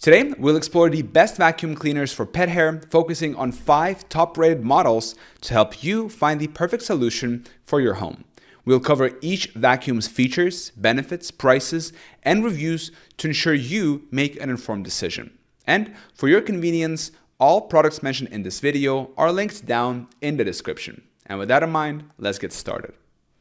Today, we'll explore the best vacuum cleaners for pet hair, focusing on 5 top-rated models to help you find the perfect solution for your home. We'll cover each vacuum's features, benefits, prices, and reviews to ensure you make an informed decision. And for your convenience, all products mentioned in this video are linked down in the description. And with that in mind, let's get started.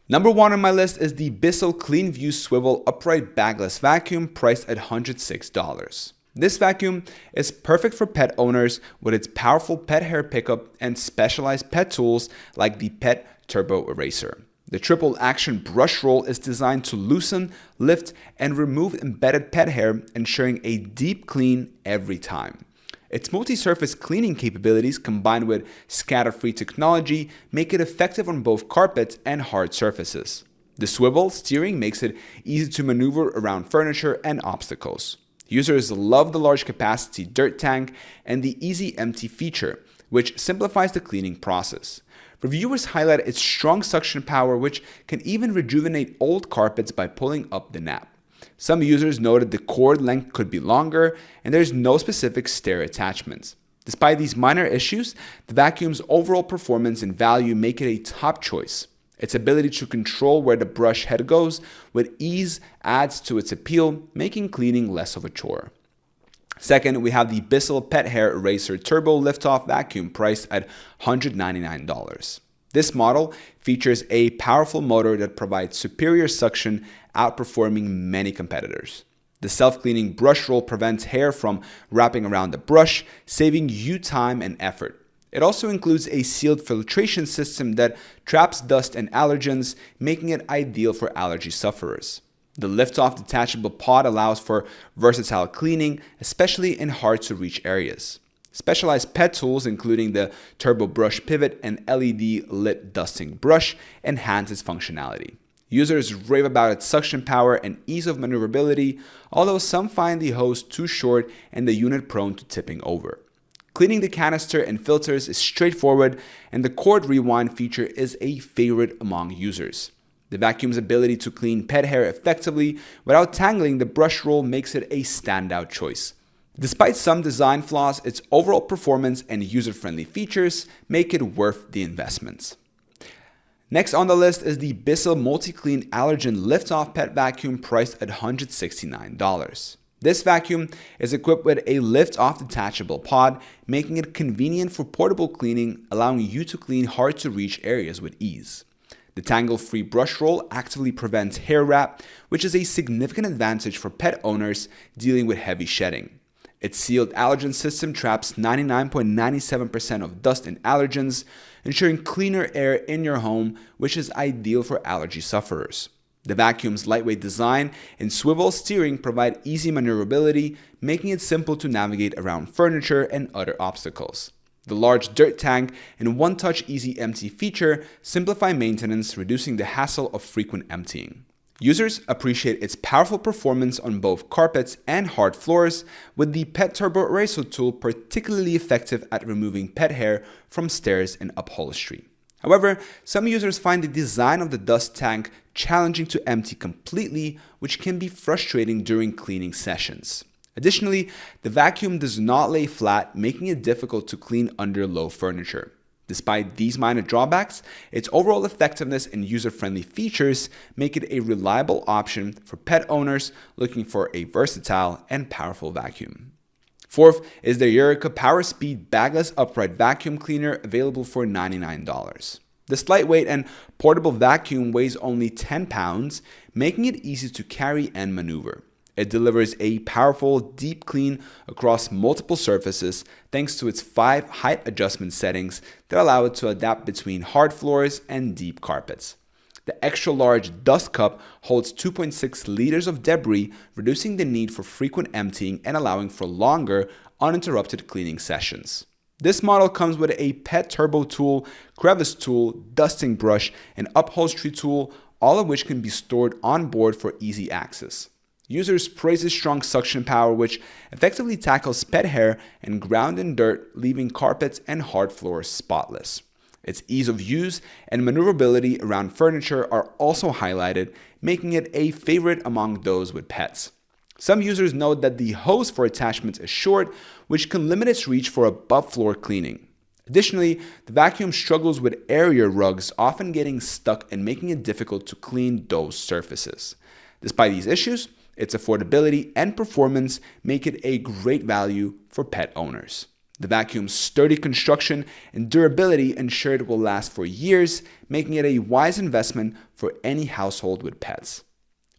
Number 1 on my list is the BISSELL CleanView Swivel Upright Bagless Vacuum priced at $106. This vacuum is perfect for pet owners with its powerful pet hair pickup and specialized pet tools like the Pet Turbo Eraser. The triple action brush roll is designed to loosen, lift, and remove embedded pet hair, ensuring a deep clean every time. Its multi-surface cleaning capabilities combined with scatter-free technology make it effective on both carpets and hard surfaces. The swivel steering makes it easy to maneuver around furniture and obstacles. Users love the large capacity dirt tank and the easy empty feature, which simplifies the cleaning process. Reviewers highlight its strong suction power, which can even rejuvenate old carpets by pulling up the nap. Some users noted the cord length could be longer and there's no specific stair attachments. Despite these minor issues, the vacuum's overall performance and value make it a top choice. Its ability to control where the brush head goes with ease adds to its appeal, making cleaning less of a chore. Second, we have the BISSELL Pet Hair Eraser Turbo Liftoff Vacuum priced at $199. This model features a powerful motor that provides superior suction, outperforming many competitors. The self-cleaning brush roll prevents hair from wrapping around the brush, saving you time and effort. It also includes a sealed filtration system that traps dust and allergens, making it ideal for allergy sufferers. The lift-off detachable pod allows for versatile cleaning, especially in hard-to-reach areas. Specialized pet tools, including the Turbo Brush Pivot and LED lit dusting brush, enhance its functionality. Users rave about its suction power and ease of maneuverability, although some find the hose too short and the unit prone to tipping over. Cleaning the canister and filters is straightforward, and the cord rewind feature is a favorite among users. The vacuum's ability to clean pet hair effectively without tangling the brush roll makes it a standout choice. Despite some design flaws, its overall performance and user-friendly features make it worth the investment. Next on the list is the BISSELL MultiClean Allergen Liftoff Pet Vacuum priced at $169. This vacuum is equipped with a lift-off detachable pod, making it convenient for portable cleaning, allowing you to clean hard-to-reach areas with ease. The tangle-free brush roll actively prevents hair wrap, which is a significant advantage for pet owners dealing with heavy shedding. Its sealed allergen system traps 99.97% of dust and allergens, ensuring cleaner air in your home, which is ideal for allergy sufferers. The vacuum's lightweight design and swivel steering provide easy maneuverability, making it simple to navigate around furniture and other obstacles. The large dirt tank and one-touch easy empty feature simplify maintenance, reducing the hassle of frequent emptying. Users appreciate its powerful performance on both carpets and hard floors, with the Pet Turbo Eraser tool particularly effective at removing pet hair from stairs and upholstery. However, some users find the design of the dust tank challenging to empty completely, which can be frustrating during cleaning sessions. Additionally, the vacuum does not lay flat, making it difficult to clean under low furniture. Despite these minor drawbacks, its overall effectiveness and user-friendly features make it a reliable option for pet owners looking for a versatile and powerful vacuum. Fourth is the Eureka PowerSpeed Bagless Upright Vacuum Cleaner, available for $99. This lightweight and portable vacuum weighs only 10 pounds, making it easy to carry and maneuver. It delivers a powerful, deep clean across multiple surfaces thanks to its 5 height adjustment settings that allow it to adapt between hard floors and deep carpets. The extra large dust cup holds 2.6 liters of debris, reducing the need for frequent emptying and allowing for longer, uninterrupted cleaning sessions. This model comes with a pet turbo tool, crevice tool, dusting brush, and upholstery tool, all of which can be stored on board for easy access. Users praise its strong suction power, which effectively tackles pet hair and ground and dirt, leaving carpets and hard floors spotless. Its ease of use and maneuverability around furniture are also highlighted, making it a favorite among those with pets. Some users note that the hose for attachments is short, which can limit its reach for above floor cleaning. Additionally, the vacuum struggles with area rugs, often getting stuck and making it difficult to clean those surfaces. Despite these issues, its affordability and performance make it a great value for pet owners. The vacuum's sturdy construction and durability ensure it will last for years, making it a wise investment for any household with pets.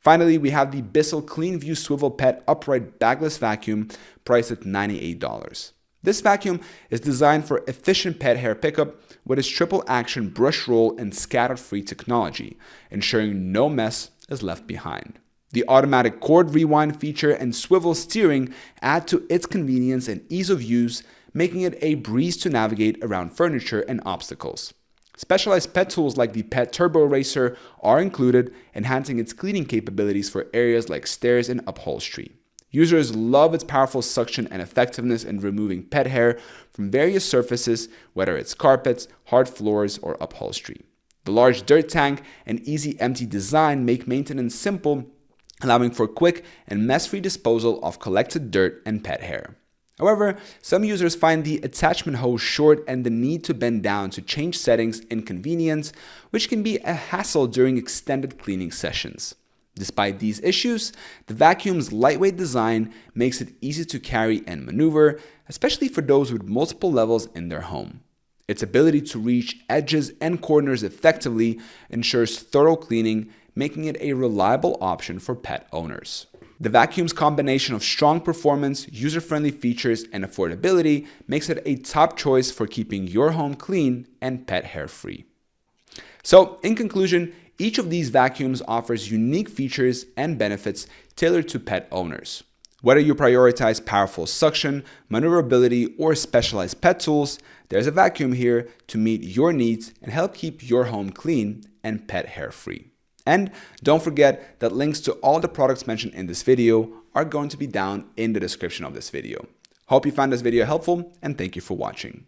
Finally, we have the BISSELL CleanView Swivel Pet Upright Bagless Vacuum priced at $98. This vacuum is designed for efficient pet hair pickup with its triple action brush roll and scatter-free technology, ensuring no mess is left behind. The automatic cord rewind feature and swivel steering add to its convenience and ease of use, making it a breeze to navigate around furniture and obstacles. Specialized pet tools like the Pet Turbo Eraser are included, enhancing its cleaning capabilities for areas like stairs and upholstery. Users love its powerful suction and effectiveness in removing pet hair from various surfaces, whether it's carpets, hard floors, or upholstery. The large dirt tank and easy empty design make maintenance simple, allowing for quick and mess-free disposal of collected dirt and pet hair. However, some users find the attachment hose short and the need to bend down to change settings inconvenient, which can be a hassle during extended cleaning sessions. Despite these issues, the vacuum's lightweight design makes it easy to carry and maneuver, especially for those with multiple levels in their home. Its ability to reach edges and corners effectively ensures thorough cleaning, making it a reliable option for pet owners. The vacuum's combination of strong performance, user-friendly features, and affordability makes it a top choice for keeping your home clean and pet hair free. So, in conclusion, each of these vacuums offers unique features and benefits tailored to pet owners. Whether you prioritize powerful suction, maneuverability, or specialized pet tools, there's a vacuum here to meet your needs and help keep your home clean and pet hair free. And don't forget that links to all the products mentioned in this video are going to be down in the description of this video. Hope you found this video helpful, and thank you for watching.